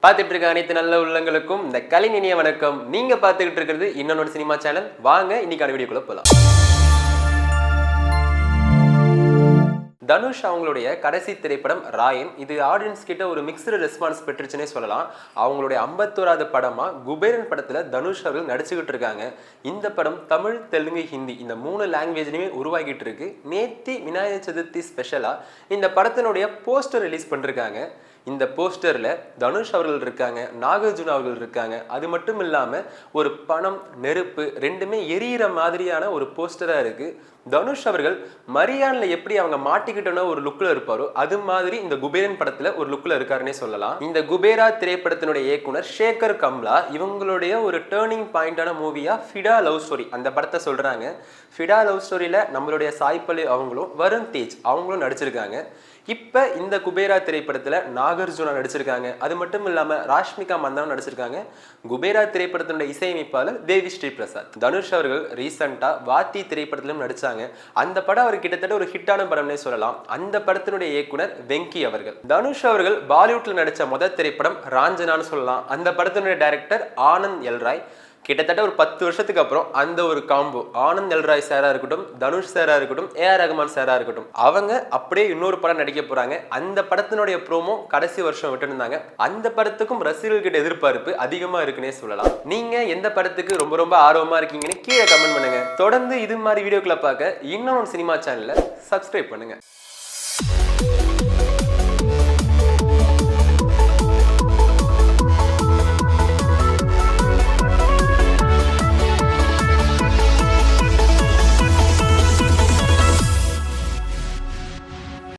பார்த்துட்டு இருக்க அனைத்து நல்ல உள்ளங்களுக்கும் இந்த கலைஞனிய வணக்கம். நீங்க பார்த்துக்கிட்டு இருக்கிறது இன்னொரு சினிமா சேனல். வாங்க இன்னைக்கான வீடியோக்குள்ள போலாம். தனுஷ் அவங்களுடைய கடைசி திரைப்படம் ராயன். இது ஆடியன்ஸ் கிட்ட ஒரு மிக்ஸ்டு ரெஸ்பான்ஸ் பெற்றுச்சுன்னே சொல்லலாம். அவங்களுடைய 51வது படமா குபேரன் படத்துல தனுஷ் அவர்கள் நடிச்சுக்கிட்டு இருக்காங்க. இந்த படம் தமிழ், தெலுங்கு, ஹிந்தி இந்த 3 லாங்குவேஜ்லயுமே உருவாகிட்டு இருக்கு. நேத்தி விநாயகர் சதுர்த்தி ஸ்பெஷலா இந்த படத்தினுடைய போஸ்டர் ரிலீஸ் பண்ணிருக்காங்க. இந்த போஸ்டர்ல தனுஷ் அவர்கள் இருக்காங்க, நாகார்ஜுனா அவர்கள் இருக்காங்க. அது மட்டும் இல்லாம ஒரு பணம், நெருப்பு ரெண்டுமே எரியிற மாதிரியான ஒரு போஸ்டரா இருக்கு. தனுஷ் அவர்கள் மரியான்ல எப்படி அவங்க மாட்டிக்கிட்டோன்னா ஒரு லுக்ல இருப்பாரோ அது மாதிரி இந்த குபேரன் படத்துல ஒரு லுக்ல இருக்காருன்னே சொல்லலாம். இந்த குபேரா திரைப்படத்தினுடைய இயக்குனர் சேகர் கம்லா இவங்களுடைய ஒரு டேர்னிங் பாயிண்டான மூவியா ஃபிடா லவ் ஸ்டோரி அந்த படத்தை சொல்றாங்க. ஃபிடா லவ் ஸ்டோரியில நம்மளுடைய சாய் பல்லவி அவங்களும் வருண் தேஜ் அவங்களும் நடிச்சிருக்காங்க. இப்ப இந்த குபேரா திரைப்படத்துல நாகார்ஜுனா நடிச்சிருக்காங்க. அது மட்டும் இல்லாம ராஷ்மிகா மந்தனா நடிச்சிருக்காங்க. குபேரா திரைப்படத்தினுடைய இசையமைப்பாளர் தேவி ஸ்ரீ பிரசாத். தனுஷ் அவர்கள் ரீசெண்டா வாத்தி திரைப்படத்திலும் நடிச்சாங்க. அந்த படம் அவர் கிட்டத்தட்ட ஒரு ஹிட்டான படம்னே சொல்லலாம். அந்த படத்தினுடைய இயக்குனர் வெங்கி அவர்கள். தனுஷ் அவர்கள் பாலிவுட்ல நடிச்ச முதல் திரைப்படம் ராஞ்சனான்னு சொல்லலாம். அந்த படத்தினுடைய டைரக்டர் ஆனந்த் எல்ராய். கிட்டத்தட்ட ஒரு 10 வருஷத்துக்கு அப்புறம் அந்த ஒரு காம்போ ஆனந்த் எல்ராய் சாரா இருக்கட்டும், தனுஷ் சாரா இருக்கட்டும், ஏஆர் ரஹ்மான் சாரா இருக்கட்டும், அவங்க அப்படியே இன்னொரு படம் நடிக்க போறாங்க. அந்த படத்தினுடைய ப்ரோமோ கடைசி வருஷம் விட்டுருந்தாங்க. அந்த படத்துக்கும் ரசிகர்கிட்ட எதிர்பார்ப்பு அதிகமா இருக்குன்னே சொல்லலாம். நீங்க எந்த படத்துக்கு ரொம்ப ரொம்ப ஆர்வமா இருக்கீங்கன்னு கீழே கமெண்ட் பண்ணுங்க. தொடர்ந்து இது மாதிரி வீடியோக்களை பார்க்க இன்னொரு சினிமா சேனலை சப்ஸ்கிரைப் பண்ணுங்க.